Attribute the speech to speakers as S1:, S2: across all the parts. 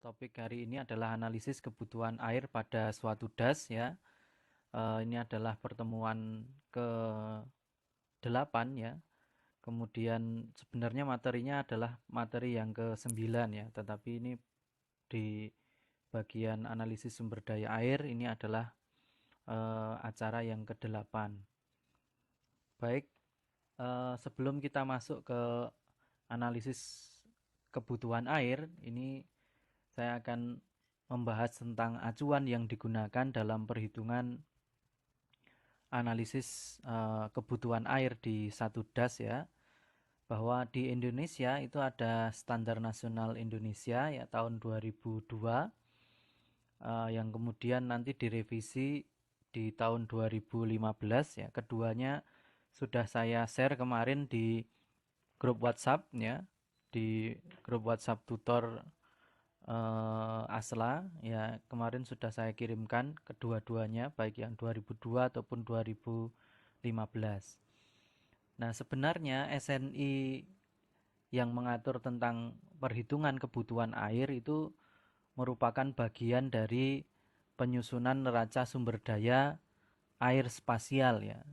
S1: Topik hari ini adalah analisis kebutuhan air pada suatu das ya. Ini adalah pertemuan ke-8 ya. Kemudian sebenarnya materinya adalah materi yang ke-9 ya, tetapi ini di bagian analisis sumber daya air ini adalah acara yang ke-8. Baik, sebelum kita masuk ke analisis kebutuhan air, ini saya akan membahas tentang acuan yang digunakan dalam perhitungan analisis kebutuhan air di satu das ya. Bahwa di Indonesia itu ada Standar Nasional Indonesia ya tahun 2002 yang kemudian nanti direvisi di tahun 2015 ya. Keduanya sudah saya share kemarin di grup WhatsApp ya, di grup WhatsApp tutor Asla ya, kemarin sudah saya kirimkan kedua-duanya baik yang 2002 ataupun 2015. Nah, sebenarnya SNI yang mengatur tentang perhitungan kebutuhan air itu merupakan bagian dari penyusunan neraca sumber daya air spasial ya,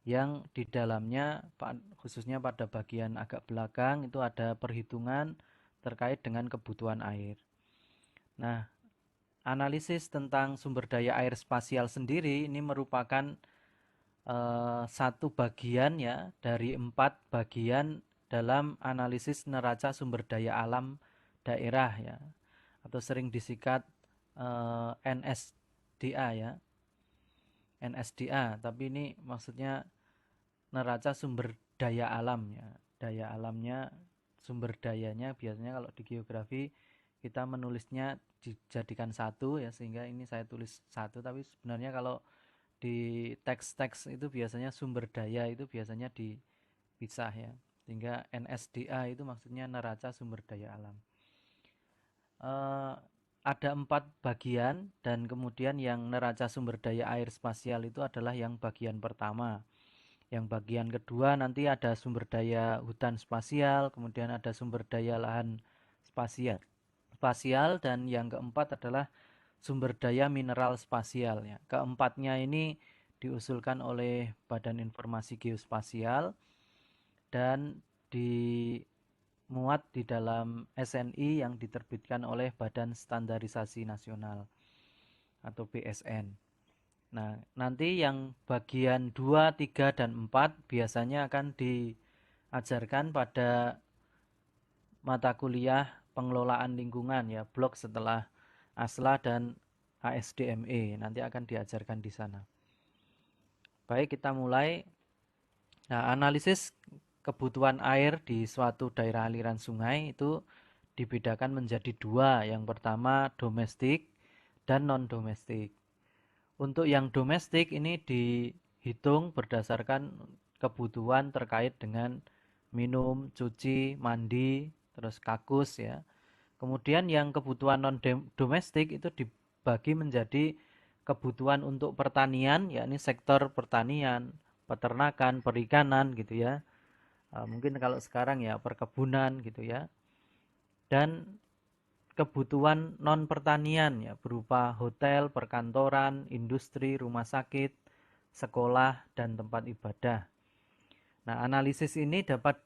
S1: yang di dalamnya khususnya pada bagian agak belakang itu ada perhitungan terkait dengan kebutuhan air. Nah, analisis tentang sumber daya air spasial sendiri ini merupakan satu bagian ya dari 4 bagian dalam analisis neraca sumber daya alam daerah ya, atau sering disingkat NSDA ya, NSDA, tapi ini maksudnya neraca sumber daya alam ya. Daya alamnya, sumber dayanya biasanya kalau di geografi kita menulisnya dijadikan satu ya, sehingga ini saya tulis satu, tapi sebenarnya kalau di teks-teks itu biasanya sumber daya itu biasanya dipisah ya. Sehingga NSDA itu maksudnya neraca sumber daya alam. Ada 4 bagian dan kemudian yang neraca sumber daya air spasial itu adalah yang bagian pertama. Yang bagian kedua nanti ada sumber daya hutan spasial, kemudian ada sumber daya lahan spasial, dan yang keempat adalah sumber daya mineral spasial ya. Keempatnya ini diusulkan oleh Badan Informasi Geospasial dan dimuat di dalam SNI yang diterbitkan oleh Badan Standarisasi Nasional atau BSN. Nah, nanti yang bagian 2, 3, dan 4 biasanya akan diajarkan pada mata kuliah pengelolaan lingkungan ya, blok setelah ASLA dan ASDME. Nanti akan diajarkan di sana. Baik, kita mulai. Nah, analisis kebutuhan air di suatu daerah aliran sungai itu dibedakan menjadi 2. Yang pertama domestik dan non-domestik. Untuk yang domestik ini dihitung berdasarkan kebutuhan terkait dengan minum, cuci, mandi, terus kakus ya. Kemudian yang kebutuhan non-domestik itu dibagi menjadi kebutuhan untuk pertanian, yakni sektor pertanian, peternakan, perikanan gitu ya. Mungkin kalau sekarang ya perkebunan gitu ya. Dan kebutuhan non pertanian ya berupa hotel, perkantoran, industri, rumah sakit, sekolah, dan tempat ibadah. Nah, analisis ini dapat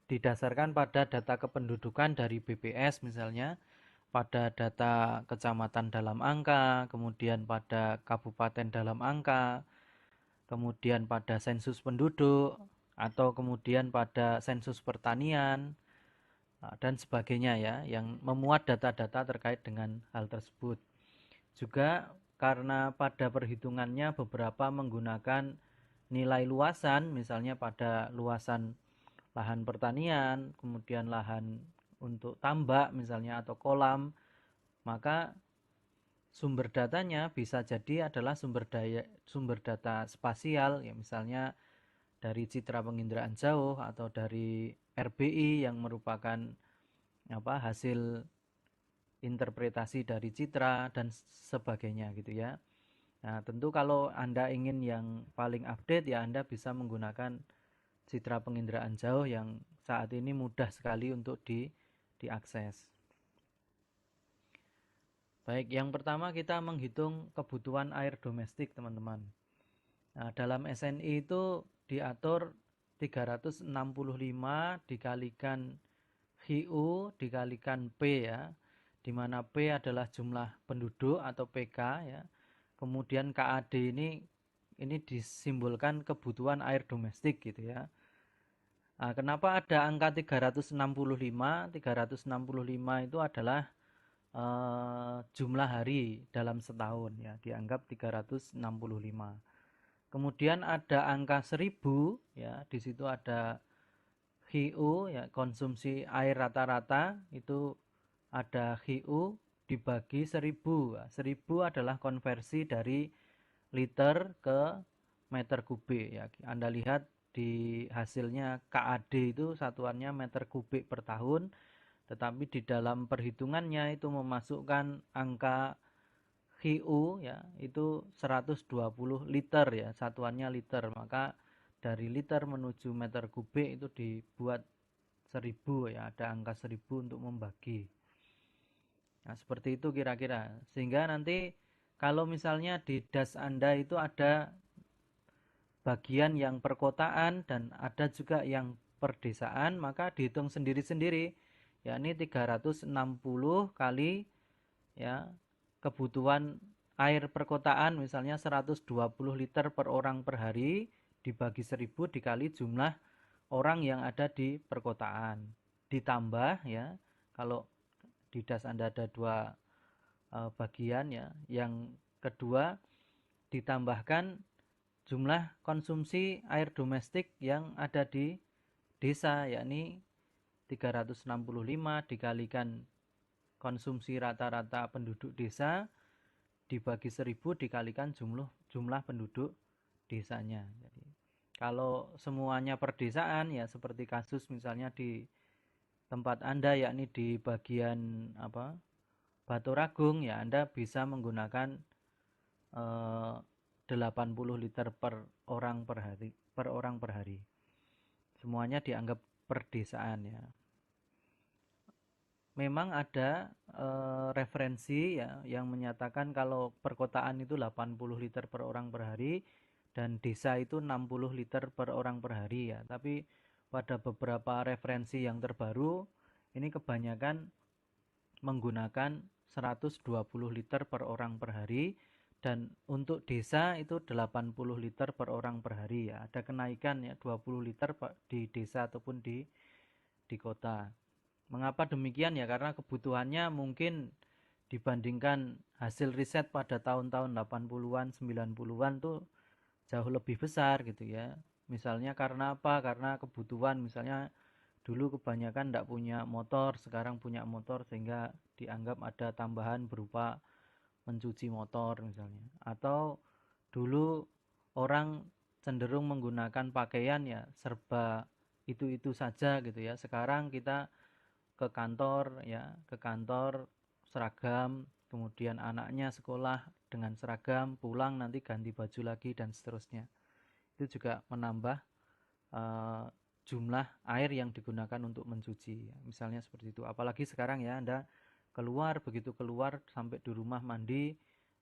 S1: didasarkan pada data kependudukan dari BPS misalnya, pada data kecamatan dalam angka, kemudian pada kabupaten dalam angka, kemudian pada sensus penduduk, atau kemudian pada sensus pertanian, dan sebagainya ya, yang memuat data-data terkait dengan hal tersebut. Juga karena pada perhitungannya beberapa menggunakan nilai luasan, misalnya pada luasan lahan pertanian, kemudian lahan untuk tambak misalnya atau kolam, maka sumber datanya bisa jadi adalah sumber data spasial ya, misalnya dari citra penginderaan jauh atau dari RBI yang merupakan hasil interpretasi dari citra dan sebagainya gitu ya. Nah, tentu kalau Anda ingin yang paling update ya Anda bisa menggunakan citra penginderaan jauh yang saat ini mudah sekali untuk diakses. Baik, yang pertama kita menghitung kebutuhan air domestik, teman-teman. Nah, dalam SNI itu diatur 365 dikalikan HIU dikalikan P ya, di mana P adalah jumlah penduduk atau PK ya. Kemudian KAD ini disimbolkan kebutuhan air domestik gitu ya. Nah, kenapa ada angka 365? 365 itu adalah jumlah hari dalam setahun ya, dianggap 365. Kemudian ada angka 1000 ya, di situ ada HIU ya, konsumsi air rata-rata itu ada HIU dibagi 1000. 1000 adalah konversi dari liter ke meter kubik ya. Anda lihat di hasilnya KAD itu satuannya meter kubik per tahun, tetapi di dalam perhitungannya itu memasukkan angka HIU ya, itu 120 liter ya, satuannya liter. Maka dari liter menuju meter kubik itu dibuat 1000 ya, ada angka 1000 untuk membagi. Nah, seperti itu kira-kira. Sehingga nanti kalau misalnya di das Anda itu ada bagian yang perkotaan dan ada juga yang perdesaan, maka dihitung sendiri-sendiri, yakni 360 kali ya kebutuhan air perkotaan misalnya 120 liter per orang per hari dibagi 1000 dikali jumlah orang yang ada di perkotaan. Ditambah ya, kalau di das Anda ada dua bagian ya. Yang kedua ditambahkan jumlah konsumsi air domestik yang ada di desa, yakni 365 dikalikan konsumsi rata-rata penduduk desa dibagi 1000 dikalikan jumlah penduduk desanya. Jadi, kalau semuanya perdesaan ya seperti kasus misalnya di tempat Anda yakni di bagian Baturagung ya, Anda bisa menggunakan 80 liter per orang per hari. Semuanya dianggap perdesaan ya. Memang ada referensi ya yang menyatakan kalau perkotaan itu 80 liter per orang per hari dan desa itu 60 liter per orang per hari ya. Tapi pada beberapa referensi yang terbaru ini kebanyakan menggunakan 120 liter per orang per hari, dan untuk desa itu 80 liter per orang per hari ya. Ada kenaikan ya 20 liter di desa ataupun di kota. Mengapa demikian ya? Karena kebutuhannya mungkin dibandingkan hasil riset pada tahun-tahun 80-an, 90-an tuh jauh lebih besar gitu ya. Misalnya karena apa? Karena kebutuhan misalnya dulu kebanyakan tidak punya motor, sekarang punya motor sehingga dianggap ada tambahan berupa mencuci motor misalnya. Atau dulu orang cenderung menggunakan pakaian ya serba itu-itu saja gitu ya. Sekarang kita ke kantor ya, ke kantor seragam, kemudian anaknya sekolah dengan seragam, pulang nanti ganti baju lagi dan seterusnya. Itu juga menambah jumlah air yang digunakan untuk mencuci ya. Misalnya seperti itu. Apalagi sekarang ya Anda keluar, begitu keluar sampai di rumah mandi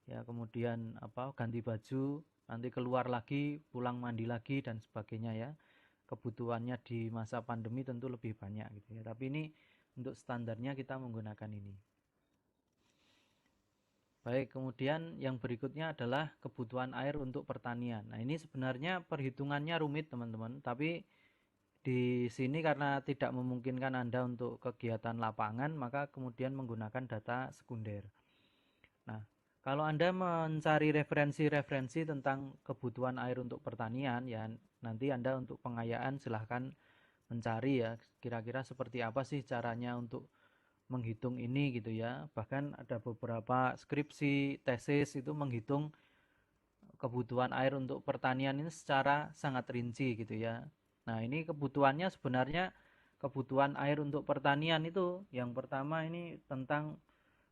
S1: ya, kemudian ganti baju, nanti keluar lagi, pulang mandi lagi dan sebagainya ya. Kebutuhannya di masa pandemi tentu lebih banyak gitu ya. Tapi ini untuk standarnya kita menggunakan ini. Baik, kemudian yang berikutnya adalah kebutuhan air untuk pertanian. Nah, ini sebenarnya perhitungannya rumit, teman-teman, tapi di sini karena tidak memungkinkan Anda untuk kegiatan lapangan, maka kemudian menggunakan data sekunder. Nah, kalau Anda mencari referensi-referensi tentang kebutuhan air untuk pertanian, ya nanti Anda untuk pengayaan silahkan mencari ya, kira-kira seperti apa sih caranya untuk menghitung ini gitu ya. Bahkan ada beberapa skripsi, tesis itu menghitung kebutuhan air untuk pertanian ini secara sangat rinci gitu ya. Nah, ini kebutuhannya sebenarnya kebutuhan air untuk pertanian itu yang pertama ini tentang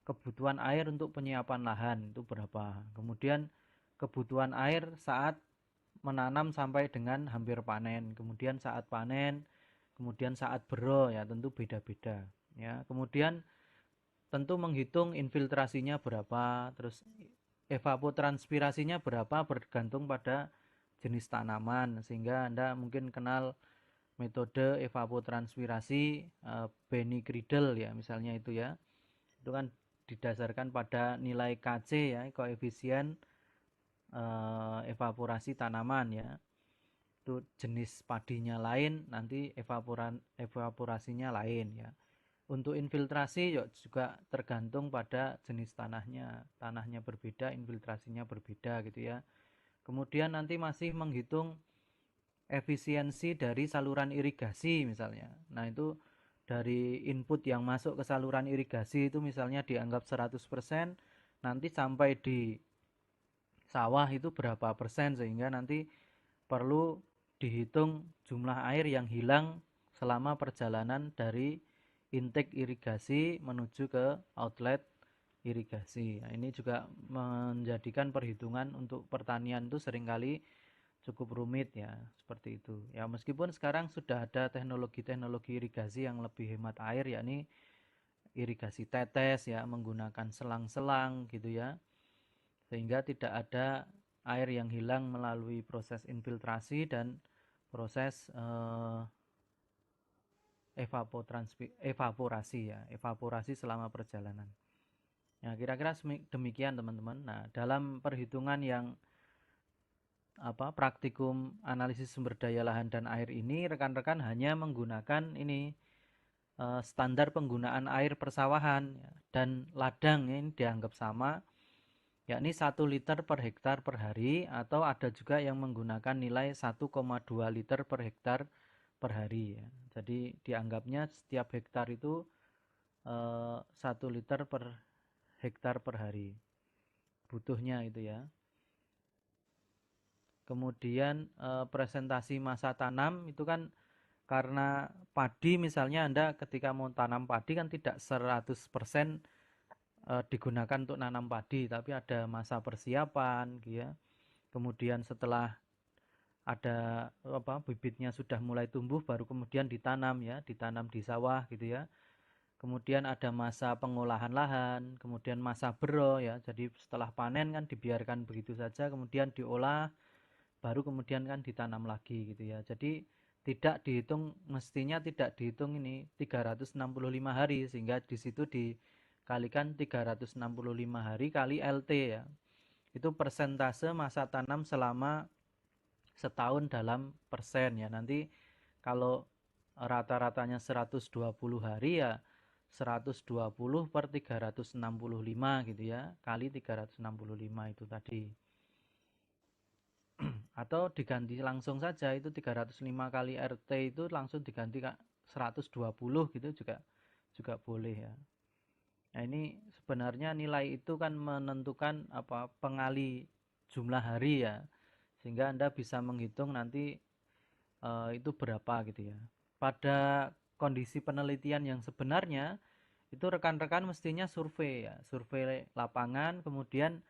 S1: kebutuhan air untuk penyiapan lahan itu berapa. Kemudian kebutuhan air saat menanam sampai dengan hampir panen. Kemudian saat panen, kemudian saat bero ya tentu beda-beda ya. Kemudian tentu menghitung infiltrasinya berapa, terus evapotranspirasinya berapa bergantung pada jenis tanaman, sehingga Anda mungkin kenal metode evapotranspirasi Benny Criddle ya, misalnya itu ya. Itu kan didasarkan pada nilai Kc ya, koefisien evaporasi tanaman ya. Itu jenis padinya lain, nanti evaporasinya lain ya. Untuk infiltrasi juga tergantung pada jenis tanahnya. Tanahnya berbeda, infiltrasinya berbeda gitu ya. Kemudian nanti masih menghitung efisiensi dari saluran irigasi misalnya. Nah, itu dari input yang masuk ke saluran irigasi itu misalnya dianggap 100%, nanti sampai di sawah itu berapa persen, sehingga nanti perlu dihitung jumlah air yang hilang selama perjalanan dari intake irigasi menuju ke outlet irigasi. Nah, ini juga menjadikan perhitungan untuk pertanian itu seringkali cukup rumit ya, seperti itu. Ya, meskipun sekarang sudah ada teknologi-teknologi irigasi yang lebih hemat air, yakni irigasi tetes ya, menggunakan selang-selang gitu ya. Sehingga tidak ada air yang hilang melalui proses infiltrasi dan proses evaporasi ya, evaporasi selama perjalanan. Ya, kira-kira demikian teman-teman. Nah, dalam perhitungan yang praktikum analisis sumber daya lahan dan air ini, rekan-rekan hanya menggunakan ini standar penggunaan air persawahan ya, dan ladang ya, ini dianggap sama, yakni 1 liter per hektar per hari, atau ada juga yang menggunakan nilai 1,2 liter per hektar per hari ya. Jadi dianggapnya setiap hektar itu 1 liter per hektar per hari butuhnya itu ya. Kemudian presentasi masa tanam itu kan karena padi misalnya Anda ketika mau tanam padi kan tidak 100% digunakan untuk nanam padi, tapi ada masa persiapan gitu ya. Kemudian setelah ada bibitnya sudah mulai tumbuh baru kemudian ditanam ya, ditanam di sawah gitu ya. Kemudian ada masa pengolahan lahan, kemudian masa bero ya. Jadi setelah panen kan dibiarkan begitu saja, kemudian diolah, baru kemudian kan ditanam lagi gitu ya. Jadi tidak dihitung, mestinya tidak dihitung ini 365 hari, sehingga di situ dikalikan 365 hari kali LT ya. Itu persentase masa tanam selama setahun dalam persen ya. Nanti kalau rata-ratanya 120 hari ya 120 per 365 gitu ya, kali 365 itu tadi. Atau diganti langsung saja, itu 305 kali RT itu langsung diganti 120 gitu juga boleh ya. Nah, ini sebenarnya nilai itu kan menentukan pengali jumlah hari ya. Sehingga Anda bisa menghitung nanti itu berapa gitu ya. Pada kondisi penelitian yang sebenarnya itu rekan-rekan mestinya survei ya, survei lapangan, kemudian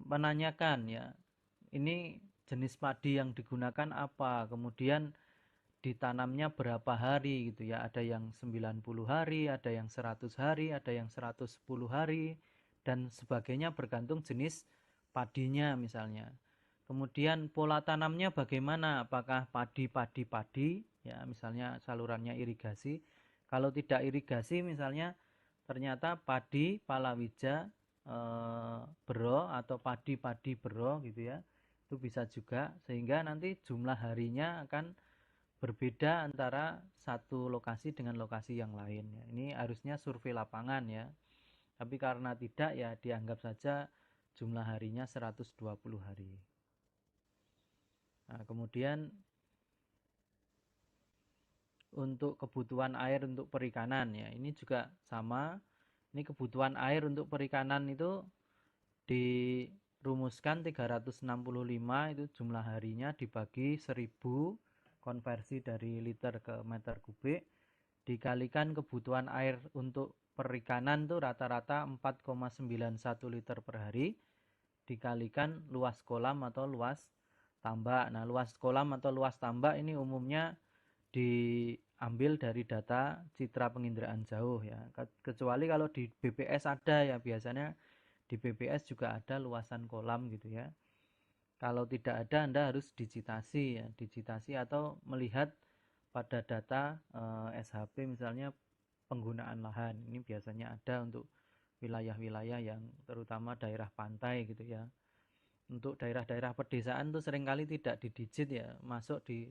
S1: menanyakan ya, ini jenis padi yang digunakan apa, kemudian ditanamnya berapa hari gitu ya. Ada yang 90 hari, ada yang 100 hari, ada yang 110 hari dan sebagainya, bergantung jenis padinya misalnya. Kemudian pola tanamnya bagaimana? Apakah padi ya, misalnya salurannya irigasi. Kalau tidak irigasi misalnya ternyata padi palawija bero atau padi bero gitu ya. Itu bisa juga, sehingga nanti jumlah harinya akan berbeda antara satu lokasi dengan lokasi yang lain ya. Ini harusnya survei lapangan ya. Tapi karena tidak ya dianggap saja jumlah harinya 120 hari. Nah, kemudian untuk kebutuhan air untuk perikanan ya, ini juga sama. Ini kebutuhan air untuk perikanan itu dirumuskan 365 itu jumlah harinya dibagi 1000, konversi dari liter ke meter kubik, dikalikan kebutuhan air untuk perikanan tuh rata-rata 4,91 liter per hari, dikalikan luas kolam atau luas tambak. Nah, luas kolam atau luas tambak ini umumnya diambil dari data citra penginderaan jauh ya. Kecuali kalau di BPS ada ya, biasanya di BPS juga ada luasan kolam gitu ya. Kalau tidak ada, Anda harus digitasi ya, digitasi atau melihat pada data SHP misalnya penggunaan lahan. Ini biasanya ada untuk wilayah-wilayah yang terutama daerah pantai gitu ya. Untuk daerah-daerah pedesaan tuh seringkali tidak didigit ya, masuk di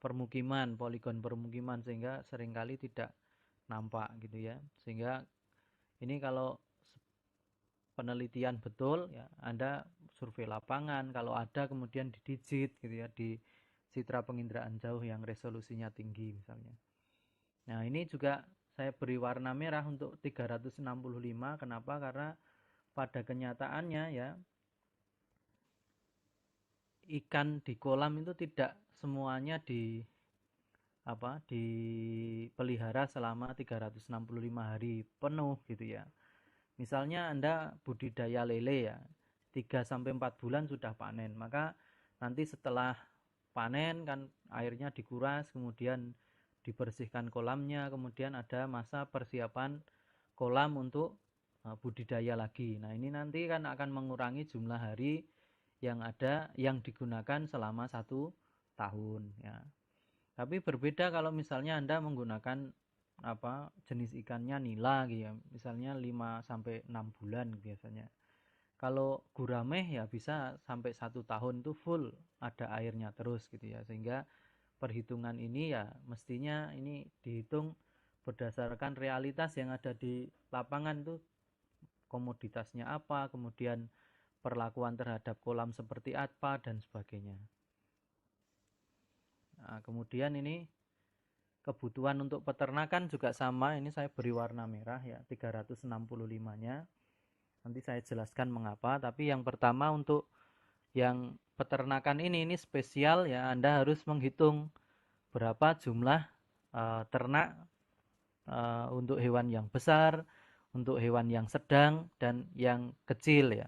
S1: permukiman, poligon permukiman, sehingga seringkali tidak nampak gitu ya. Sehingga ini kalau penelitian betul ya, Anda survei lapangan, kalau ada kemudian didigit gitu ya, di citra penginderaan jauh yang resolusinya tinggi misalnya. Nah, ini juga saya beri warna merah untuk 365. Kenapa? Karena pada kenyataannya ya, ikan di kolam itu tidak semuanya dipelihara selama 365 hari penuh gitu ya. Misalnya Anda budidaya lele ya, 3-4 bulan sudah panen, maka nanti setelah panen kan airnya dikuras, kemudian dibersihkan kolamnya, kemudian ada masa persiapan kolam untuk budidaya lagi. Nah, ini nanti kan akan mengurangi jumlah hari yang digunakan selama 1 tahun ya. Tapi berbeda kalau misalnya Anda menggunakan jenis ikannya nila gitu ya, misalnya 5-6 bulan biasanya. Kalau gurame ya bisa sampai 1 tahun itu full ada airnya terus gitu ya, sehingga perhitungan ini ya mestinya ini dihitung berdasarkan realitas yang ada di lapangan tuh, komoditasnya apa, kemudian perlakuan terhadap kolam seperti apa dan sebagainya. Nah, kemudian ini kebutuhan untuk peternakan juga sama, ini saya beri warna merah ya, 365-nya. Nanti saya jelaskan mengapa, tapi yang pertama untuk yang peternakan ini spesial ya, Anda harus menghitung berapa jumlah ternak untuk hewan yang besar, untuk hewan yang sedang dan yang kecil ya.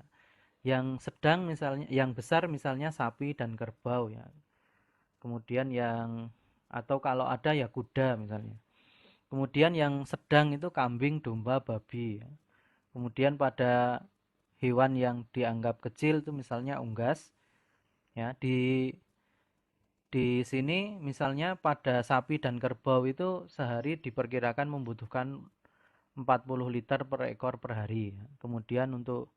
S1: Yang sedang misalnya, yang besar misalnya sapi dan kerbau ya. Kemudian atau kalau ada ya kuda misalnya. Kemudian yang sedang itu kambing, domba, babi ya. Kemudian pada hewan yang dianggap kecil itu misalnya unggas ya. Di sini misalnya pada sapi dan kerbau itu sehari diperkirakan membutuhkan 40 liter per ekor per hari. Kemudian untuk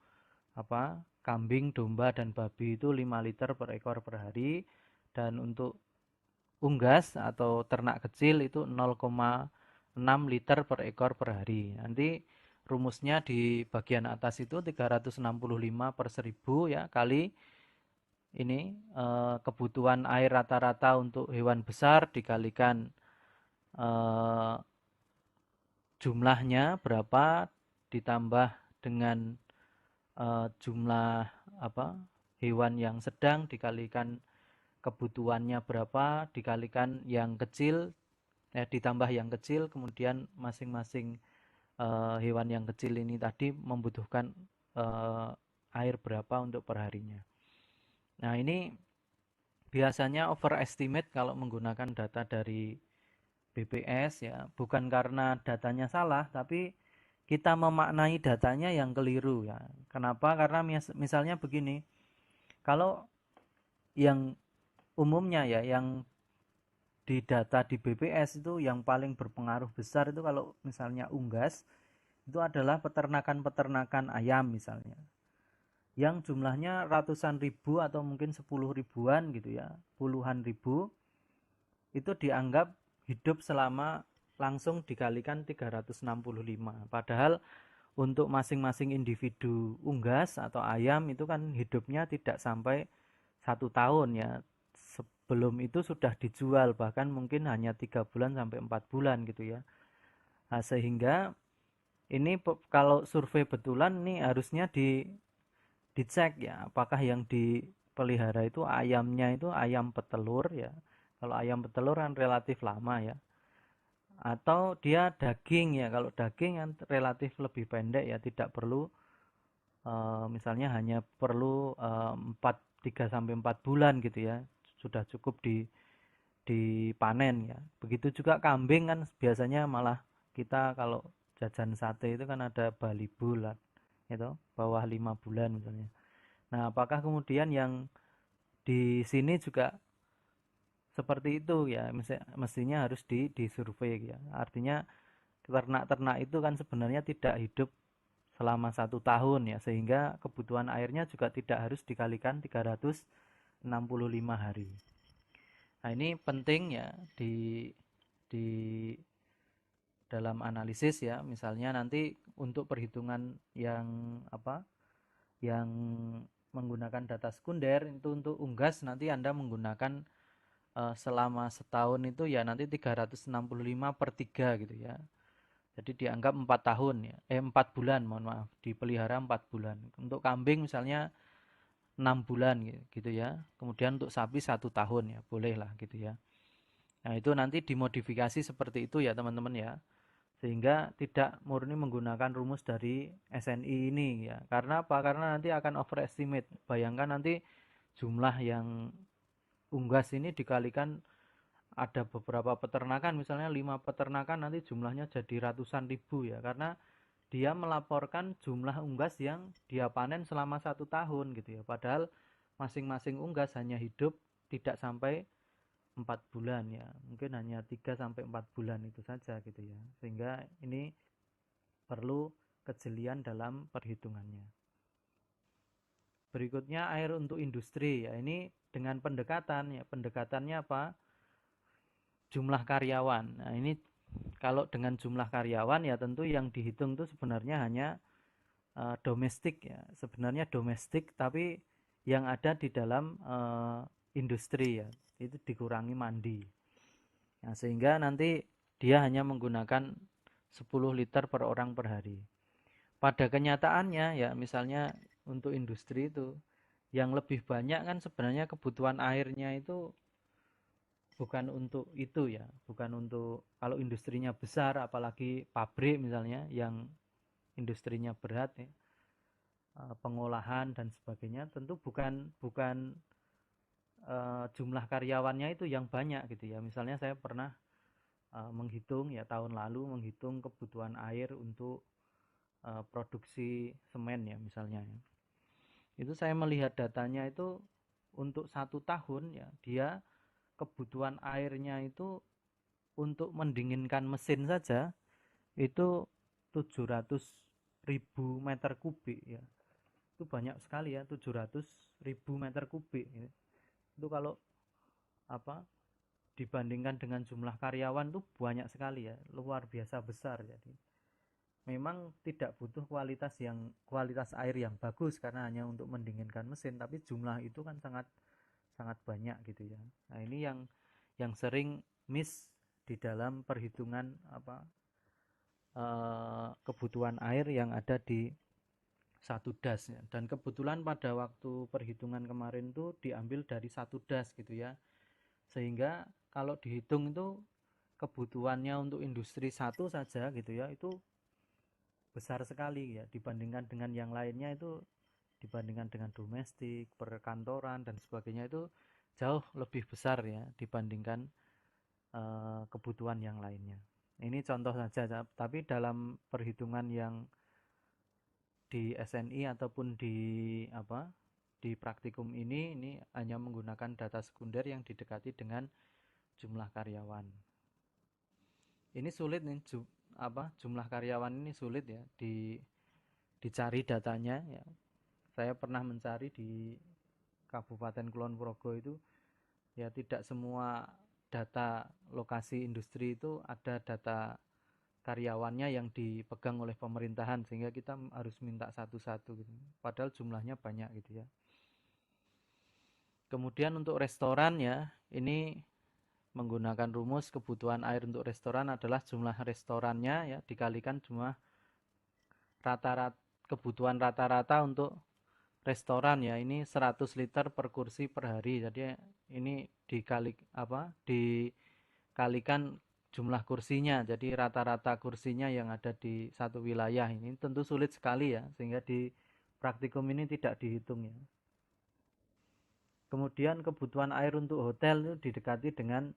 S1: kambing, domba dan babi itu 5 liter per ekor per hari, dan untuk unggas atau ternak kecil itu 0,6 liter per ekor per hari. Nanti rumusnya di bagian atas itu 365 per 1000 ya, kali ini kebutuhan air rata-rata untuk hewan besar dikalikan jumlahnya berapa ditambah dengan jumlah hewan yang sedang dikalikan kebutuhannya berapa dikalikan yang kecil ditambah yang kecil, kemudian masing-masing hewan yang kecil ini tadi membutuhkan air berapa untuk perharinya. Nah, ini biasanya overestimate kalau menggunakan data dari BPS ya, bukan karena datanya salah, tapi kita memaknai datanya yang keliru ya. Kenapa? Karena misalnya begini, kalau yang umumnya ya, yang di data di BPS itu yang paling berpengaruh besar itu kalau misalnya unggas, itu adalah peternakan-peternakan ayam misalnya, yang jumlahnya ratusan ribu atau mungkin 10 ribuan gitu ya, puluhan ribu, itu dianggap hidup selama langsung dikalikan 365. Padahal untuk masing-masing individu unggas atau ayam itu kan hidupnya tidak sampai 1 tahun ya. Sebelum itu sudah dijual, bahkan mungkin hanya 3 bulan sampai 4 bulan gitu ya. Nah, sehingga ini kalau survei betulan nih harusnya dicek ya, apakah yang dipelihara itu ayamnya itu ayam petelur ya. Kalau ayam petelur kan relatif lama ya. Atau dia daging ya, kalau daging kan relatif lebih pendek ya, tidak perlu misalnya hanya perlu 3-4 bulan gitu ya, sudah cukup dipanen ya. Begitu juga kambing kan biasanya malah kita kalau jajan sate itu kan ada bali bulan itu bawah 5 bulan misalnya. Nah, apakah kemudian yang di sini juga seperti itu ya? Mestinya harus disurvei ya. Artinya ternak-ternak itu kan sebenarnya tidak hidup selama 1 tahun ya, sehingga kebutuhan airnya juga tidak harus dikalikan 365 hari. Nah, ini penting ya di dalam analisis ya. Misalnya nanti untuk perhitungan yang apa? Yang menggunakan data sekunder itu untuk unggas nanti Anda menggunakan selama setahun itu ya nanti 365 per 3 gitu ya. Jadi dianggap 4 tahun ya. 4 bulan, mohon maaf. Dipelihara 4 bulan. Untuk kambing misalnya 6 bulan gitu ya. Kemudian untuk sapi 1 tahun ya, boleh lah gitu ya. Nah, itu nanti dimodifikasi seperti itu ya teman-teman ya. Sehingga tidak murni menggunakan rumus dari SNI ini ya. Karena apa? Karena nanti akan overestimate. Bayangkan nanti jumlah yang unggas ini dikalikan ada beberapa peternakan, misalnya 5 peternakan nanti jumlahnya jadi ratusan ribu ya, karena dia melaporkan jumlah unggas yang dia panen selama 1 tahun gitu ya, padahal masing-masing unggas hanya hidup tidak sampai 4 bulan ya, mungkin hanya 3 sampai 4 bulan itu saja gitu ya, sehingga ini perlu kejelian dalam perhitungannya. Berikutnya air untuk industri ya, ini dengan pendekatan ya, pendekatannya apa? Jumlah karyawan. Nah, ini kalau dengan jumlah karyawan ya tentu yang dihitung itu sebenarnya hanya domestik ya. Sebenarnya domestik tapi yang ada di dalam industri ya. Itu dikurangi mandi. Nah, sehingga nanti dia hanya menggunakan 10 liter per orang per hari. Pada kenyataannya ya misalnya untuk industri itu yang lebih banyak kan sebenarnya kebutuhan airnya itu bukan untuk itu ya, bukan untuk kalau industrinya besar, apalagi pabrik misalnya yang industrinya berat ya, pengolahan dan sebagainya, tentu bukan bukan jumlah karyawannya itu yang banyak gitu ya. Misalnya saya pernah menghitung ya tahun lalu menghitung kebutuhan air untuk produksi semen ya misalnya ya. Itu saya melihat datanya itu untuk 1 tahun ya dia kebutuhan airnya itu untuk mendinginkan mesin saja itu 700.000 meter kubik ya. Itu banyak sekali ya, 700.000 meter kubik ya. Itu kalau apa dibandingkan dengan jumlah karyawan tuh banyak sekali ya, luar biasa besar. Jadi memang tidak butuh kualitas air yang bagus karena hanya untuk mendinginkan mesin, tapi jumlah itu kan sangat sangat banyak gitu ya. Nah, ini yang sering miss di dalam perhitungan apa kebutuhan air yang ada di satu das ya. Dan kebetulan pada waktu perhitungan kemarin tuh diambil dari satu das gitu ya, sehingga kalau dihitung itu kebutuhannya untuk industri satu saja gitu ya itu besar sekali ya dibandingkan dengan yang lainnya, itu dibandingkan dengan domestik, perkantoran dan sebagainya itu jauh lebih besar ya dibandingkan kebutuhan yang lainnya. Ini contoh saja, tapi dalam perhitungan yang di SNI ataupun di praktikum ini hanya menggunakan data sekunder yang didekati dengan jumlah karyawan. Ini sulit nih jumlah karyawan ini sulit ya dicari datanya ya. Saya pernah mencari di Kabupaten Kulon Progo itu ya tidak semua data lokasi industri itu ada data karyawannya yang dipegang oleh pemerintahan, sehingga kita harus minta satu-satu gitu. Padahal jumlahnya banyak gitu ya. Kemudian untuk restoran ya, ini menggunakan rumus kebutuhan air untuk restoran adalah jumlah restorannya ya dikalikan jumlah rata-rata kebutuhan rata-rata untuk restoran ya, ini 100 liter per kursi per hari. Jadi ini dikalikan jumlah kursinya. Jadi rata-rata kursinya yang ada di satu wilayah ini tentu sulit sekali ya, sehingga di praktikum ini tidak dihitung ya. Kemudian kebutuhan air untuk hotel itu didekati dengan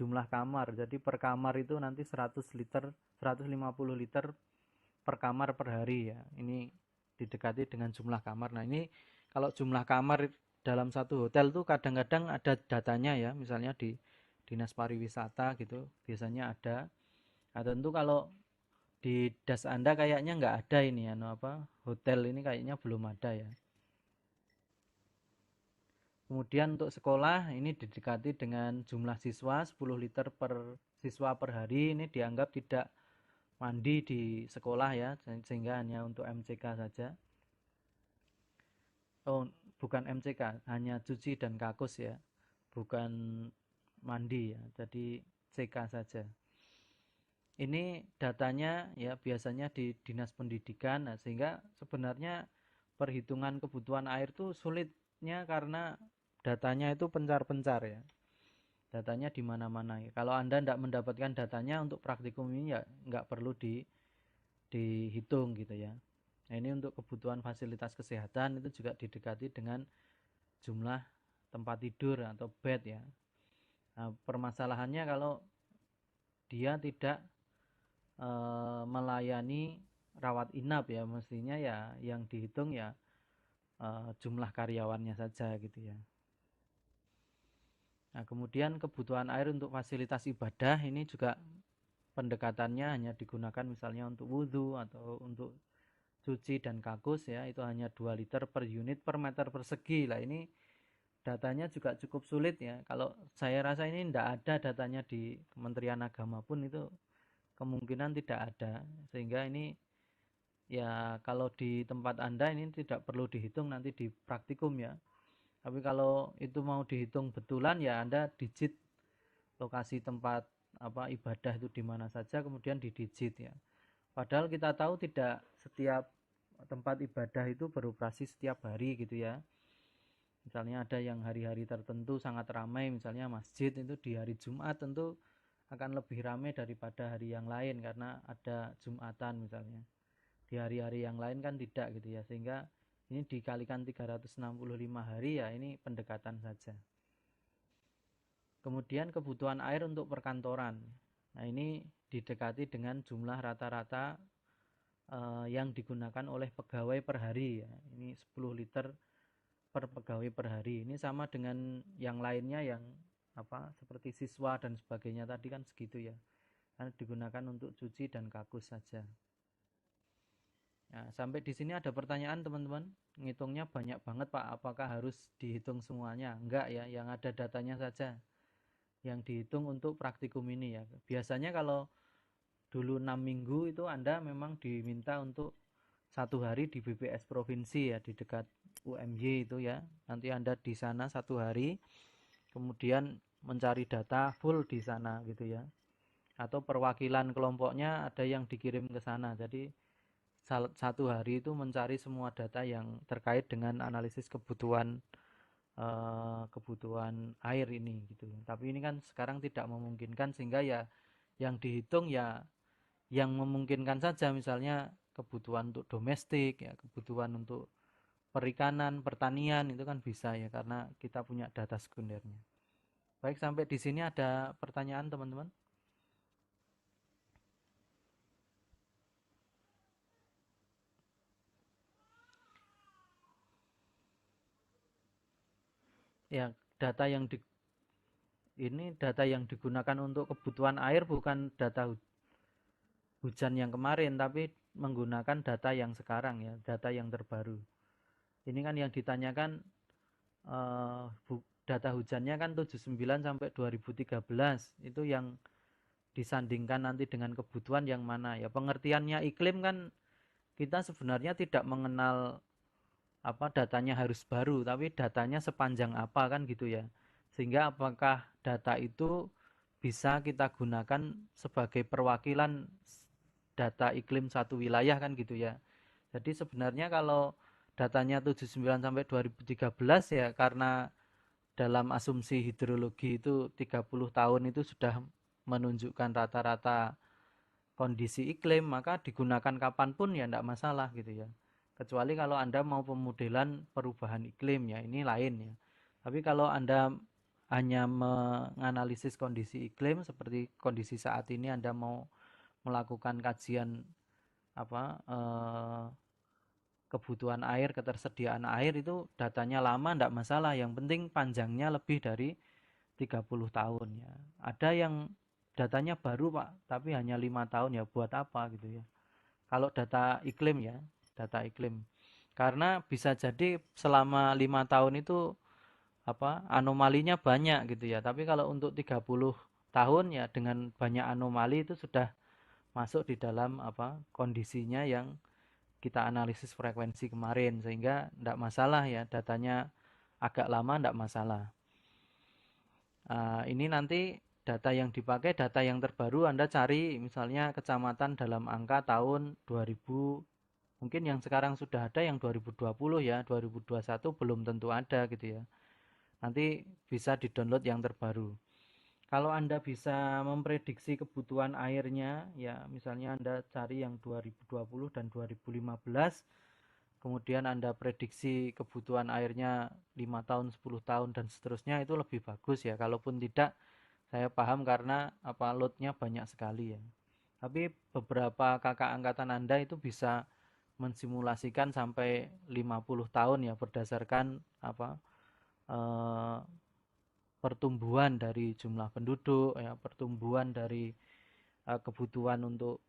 S1: jumlah kamar. Jadi per kamar itu nanti 100 liter, 150 liter per kamar per hari ya. Ini didekati dengan jumlah kamar. Nah, ini kalau jumlah kamar dalam satu hotel tuh kadang-kadang ada datanya ya, misalnya di Dinas Pariwisata gitu, biasanya ada. Nah, tentu kalau di das Anda kayaknya nggak ada ini ya, hotel ini kayaknya belum ada ya. Kemudian untuk sekolah ini didekati dengan jumlah siswa 10 liter per siswa per hari, ini dianggap tidak mandi di sekolah ya, sehingga hanya untuk MCK saja. Oh, bukan MCK, hanya cuci dan kakus ya, bukan mandi ya, jadi CK saja. Ini datanya ya biasanya di Dinas Pendidikan, nah, sehingga sebenarnya perhitungan kebutuhan air itu sulitnya karena datanya itu pencar-pencar ya. Datanya di mana-mana ya. Kalau Anda tidak mendapatkan datanya untuk praktikum ini ya nggak perlu dihitung gitu ya. Nah, ini untuk kebutuhan fasilitas kesehatan itu juga didekati dengan jumlah tempat tidur atau bed ya. Nah, permasalahannya kalau dia tidak melayani rawat inap ya, mestinya ya yang dihitung ya jumlah karyawannya saja gitu ya. Nah, kemudian kebutuhan air untuk fasilitas ibadah ini juga pendekatannya hanya digunakan misalnya untuk wudhu atau untuk cuci dan kakus ya, itu hanya 2 liter per unit per meter persegi lah. Ini datanya juga cukup sulit ya. Kalau saya rasa ini tidak ada datanya di Kementerian Agama pun itu kemungkinan tidak ada, sehingga ini ya kalau di tempat Anda ini tidak perlu dihitung nanti di praktikum ya. Tapi kalau itu mau dihitung betulan ya Anda digit lokasi tempat ibadah itu di mana saja, kemudian didigit ya. Padahal kita tahu tidak setiap tempat ibadah itu beroperasi setiap hari gitu ya. Misalnya ada yang hari-hari tertentu sangat ramai, misalnya masjid itu di hari Jumat tentu akan lebih ramai daripada hari yang lain karena ada Jumatan misalnya. Di hari-hari yang lain kan tidak gitu ya, sehingga ini dikalikan 365 hari ya, ini pendekatan saja. Kemudian kebutuhan air untuk perkantoran. Nah, ini didekati dengan jumlah rata-rata yang digunakan oleh pegawai per hari ya. Ini 10 liter per pegawai per hari. Ini sama dengan yang lainnya yang seperti siswa dan sebagainya tadi kan segitu ya. Karena digunakan untuk cuci dan kakus saja. Nah, sampai di sini ada pertanyaan teman-teman. Ngitungnya banyak banget Pak. Apakah harus dihitung semuanya? Enggak ya, yang ada datanya saja yang dihitung untuk praktikum ini ya. Biasanya kalau dulu 6 minggu itu Anda memang diminta untuk 1 hari di BPS provinsi ya, di dekat UMY itu ya. Nanti Anda di sana 1 hari, kemudian mencari data full di sana gitu ya. Atau perwakilan kelompoknya ada yang dikirim ke sana. Jadi 1 hari itu mencari semua data yang terkait dengan analisis kebutuhan air ini gitu. Tapi ini kan sekarang tidak memungkinkan, sehingga ya yang dihitung ya yang memungkinkan saja, misalnya kebutuhan untuk domestik ya, kebutuhan untuk perikanan, pertanian itu kan bisa ya karena kita punya data sekundernya. Baik, sampai di sini ada pertanyaan teman-teman? Ya, data yang digunakan untuk kebutuhan air bukan data hujan yang kemarin, tapi menggunakan data yang sekarang ya, data yang terbaru. Ini kan yang ditanyakan data hujannya kan 79 sampai 2013, itu yang disandingkan nanti dengan kebutuhan yang mana ya. Pengertiannya iklim kan kita sebenarnya tidak mengenal datanya harus baru, tapi datanya sepanjang apa kan gitu ya. Sehingga apakah data itu bisa kita gunakan sebagai perwakilan data iklim satu wilayah kan gitu ya. Jadi sebenarnya kalau datanya 79 sampai 2013 ya karena dalam asumsi hidrologi itu 30 tahun itu sudah menunjukkan rata-rata kondisi iklim, maka digunakan kapanpun ya tidak masalah gitu ya. Kecuali kalau Anda mau pemodelan perubahan iklim ya, ini lain ya. Tapi kalau Anda hanya menganalisis kondisi iklim seperti kondisi saat ini. Anda mau melakukan kajian kebutuhan air, ketersediaan air, itu datanya lama tidak masalah, yang penting panjangnya lebih dari 30 tahun ya. Ada yang datanya baru Pak, tapi hanya 5 tahun, ya buat apa gitu ya. Kalau data iklim ya, data iklim. Karena bisa jadi selama 5 tahun itu anomalinya banyak gitu ya. Tapi kalau untuk 30 tahun ya dengan banyak anomali itu sudah masuk di dalam kondisinya yang kita analisis frekuensi kemarin, sehingga tidak masalah ya, datanya agak lama tidak masalah. Ini nanti data yang dipakai, data yang terbaru Anda cari misalnya kecamatan dalam angka tahun 2000, mungkin yang sekarang sudah ada yang 2020 ya, 2021 belum tentu ada gitu ya. Nanti bisa di-download yang terbaru. Kalau Anda bisa memprediksi kebutuhan airnya, ya misalnya Anda cari yang 2020 dan 2015, kemudian Anda prediksi kebutuhan airnya 5 tahun, 10 tahun, dan seterusnya, itu lebih bagus ya. Kalaupun tidak, saya paham karena loadnya banyak sekali ya. Tapi beberapa kakak angkatan Anda itu bisa mensimulasikan sampai 50 tahun ya, berdasarkan eh, pertumbuhan dari jumlah penduduk ya, pertumbuhan dari kebutuhan untuk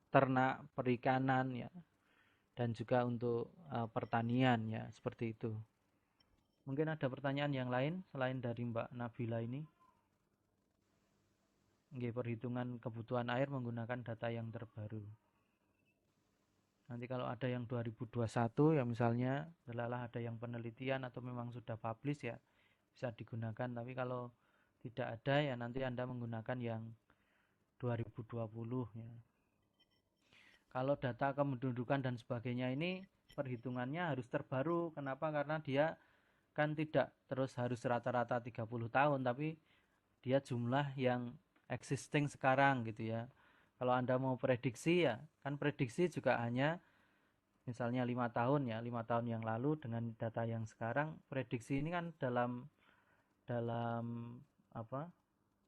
S1: ternak, perikanan ya, dan juga untuk pertanian ya, seperti itu. Mungkin ada pertanyaan yang lain selain dari Mbak Nabila ini? Nggih, perhitungan kebutuhan air menggunakan data yang terbaru. Nanti kalau ada yang 2021 ya misalnya adalah ada yang penelitian atau memang sudah publish ya, bisa digunakan. Tapi kalau tidak ada ya nanti Anda menggunakan yang 2020 ya. Kalau data kependudukan dan sebagainya ini perhitungannya harus terbaru. Kenapa? Karena dia kan tidak terus harus rata-rata 30 tahun, tapi dia jumlah yang existing sekarang gitu ya. Kalau Anda mau prediksi ya, kan prediksi juga hanya misalnya 5 tahun ya, 5 tahun yang lalu dengan data yang sekarang. Prediksi ini kan dalam dalam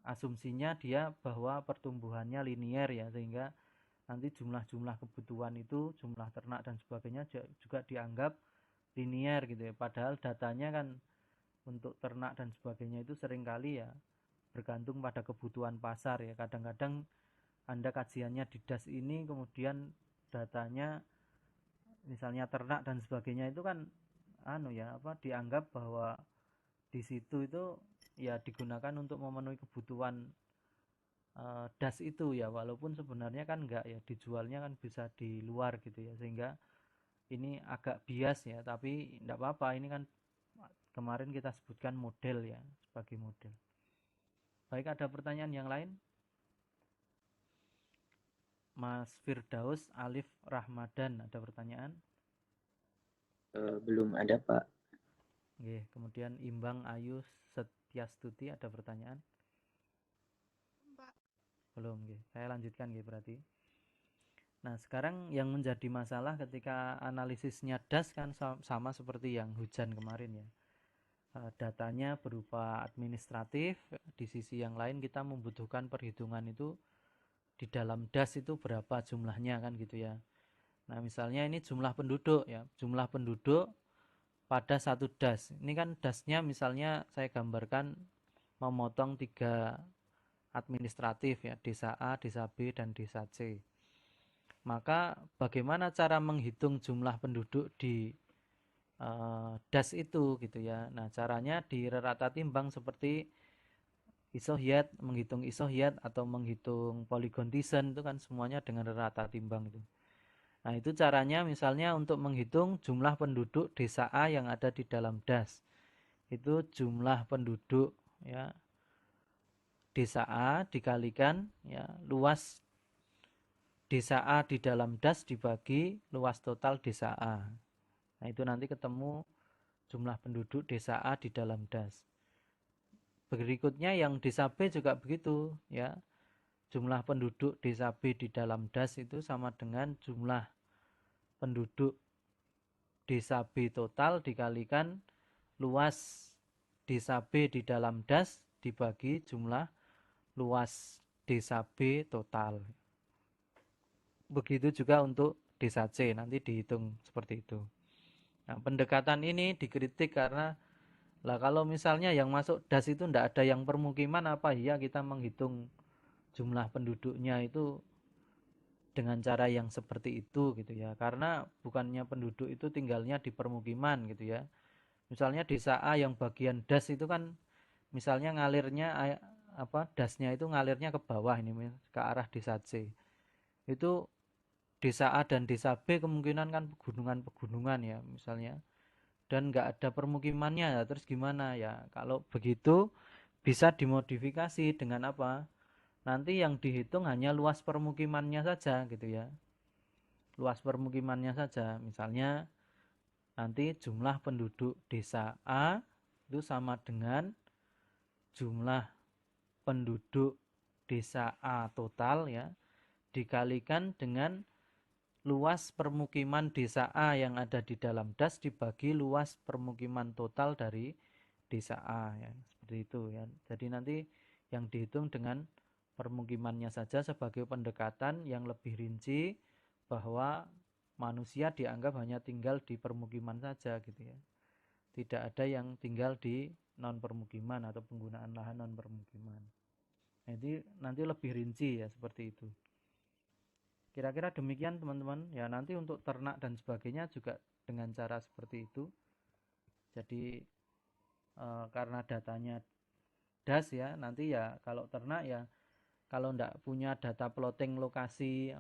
S1: asumsinya dia bahwa pertumbuhannya linier ya, sehingga nanti jumlah-jumlah kebutuhan itu, jumlah ternak dan sebagainya juga dianggap linier gitu ya. Padahal datanya kan untuk ternak dan sebagainya itu seringkali ya bergantung pada kebutuhan pasar ya. Kadang-kadang Anda kajiannya di DAS ini, kemudian datanya misalnya ternak dan sebagainya itu kan dianggap bahwa di situ itu ya digunakan untuk memenuhi kebutuhan DAS itu ya, walaupun sebenarnya kan enggak ya, dijualnya kan bisa di luar gitu ya, sehingga ini agak bias ya, tapi enggak apa-apa, ini kan kemarin kita sebutkan model ya, sebagai model. Baik, ada pertanyaan yang lain? Mas Firdaus Alif Rahmadan, ada pertanyaan?
S2: Belum ada Pak.
S1: Oke, kemudian Imbang Ayu Setyastuti, ada pertanyaan?
S3: Pak.
S1: Belum, oke. Saya lanjutkan berarti. Nah, sekarang yang menjadi masalah ketika analisisnya DAS kan sama seperti yang hujan kemarin ya. Datanya berupa administratif, di sisi yang lain kita membutuhkan perhitungan itu di dalam DAS itu berapa jumlahnya kan gitu ya. Nah, misalnya ini jumlah penduduk ya, jumlah penduduk pada satu DAS. Ini kan DAS-nya misalnya saya gambarkan memotong 3 administratif ya, desa A, desa B, dan desa C. Maka bagaimana cara menghitung jumlah penduduk di DAS itu gitu ya. Nah, caranya di rata timbang seperti isohyet, menghitung isohyet atau menghitung polygon Thiessen, itu kan semuanya dengan rata timbang itu. Nah, itu caranya misalnya untuk menghitung jumlah penduduk desa A yang ada di dalam DAS. Itu jumlah penduduk ya desa A dikalikan ya luas desa A di dalam DAS dibagi luas total desa A. Nah, itu nanti ketemu jumlah penduduk desa A di dalam DAS. Berikutnya yang desa B juga begitu ya. Jumlah penduduk desa B di dalam DAS itu sama dengan jumlah penduduk desa B total dikalikan luas desa B di dalam das dibagi jumlah luas desa B total. Begitu juga untuk desa C, nanti dihitung seperti itu. Nah, pendekatan ini dikritik karena lah kalau misalnya yang masuk das itu tidak ada yang permukiman, apa iya kita menghitung jumlah penduduknya itu dengan cara yang seperti itu gitu ya. Karena bukannya penduduk itu tinggalnya di permukiman gitu ya. Misalnya desa A yang bagian das itu kan misalnya ngalirnya dasnya itu ngalirnya ke bawah ini ke arah desa C. Itu desa A dan desa B kemungkinan kan pegunungan-pegunungan ya misalnya, dan nggak ada permukimannya ya, terus gimana ya? Kalau begitu bisa dimodifikasi dengan apa? Nanti yang dihitung hanya luas permukimannya saja gitu ya. Luas permukimannya saja. Misalnya nanti jumlah penduduk desa A itu sama dengan jumlah penduduk desa A total ya dikalikan dengan luas permukiman desa A yang ada di dalam das dibagi luas permukiman total dari desa A ya. Seperti itu ya. Jadi nanti yang dihitung dengan permukimannya saja sebagai pendekatan yang lebih rinci bahwa manusia dianggap hanya tinggal di permukiman saja gitu ya. Tidak ada yang tinggal di non permukiman atau penggunaan lahan non permukiman. Jadi nanti lebih rinci ya seperti itu. Kira-kira demikian teman-teman. Ya nanti untuk ternak dan sebagainya juga dengan cara seperti itu. Jadi karena datanya das ya, nanti ya kalau ternak ya kalau enggak punya data plotting lokasi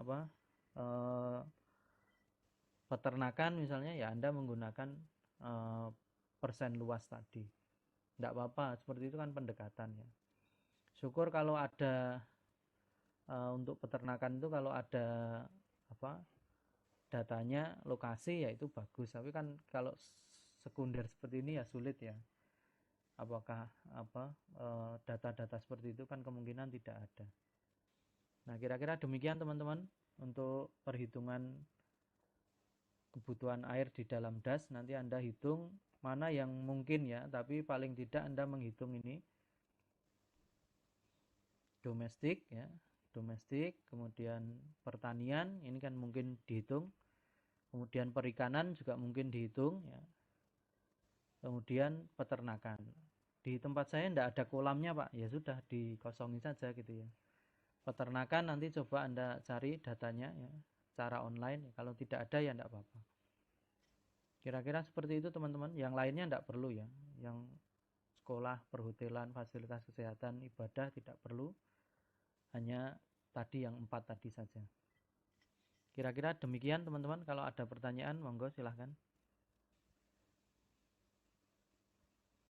S1: peternakan misalnya ya Anda menggunakan persen luas tadi. Enggak apa-apa, seperti itu kan pendekatan ya. Syukur kalau ada untuk peternakan itu kalau ada datanya lokasi ya itu bagus, tapi kan kalau sekunder seperti ini ya sulit ya. Apakah data-data seperti itu kan kemungkinan tidak ada. Nah, kira-kira demikian teman-teman untuk perhitungan kebutuhan air di dalam das. Nanti Anda hitung mana yang mungkin ya, tapi paling tidak Anda menghitung ini domestik ya, domestik, kemudian pertanian ini kan mungkin dihitung, kemudian perikanan juga mungkin dihitung ya, kemudian peternakan. Di tempat saya tidak ada kolamnya Pak, ya sudah dikosongi saja gitu ya. Peternakan nanti coba Anda cari datanya ya, secara online, kalau tidak ada ya tidak apa-apa. Kira-kira seperti itu teman-teman. Yang lainnya tidak perlu ya, yang sekolah, perhotelan, fasilitas kesehatan, ibadah tidak perlu, hanya tadi yang 4 tadi saja. Kira-kira demikian teman-teman. Kalau ada pertanyaan monggo silahkan.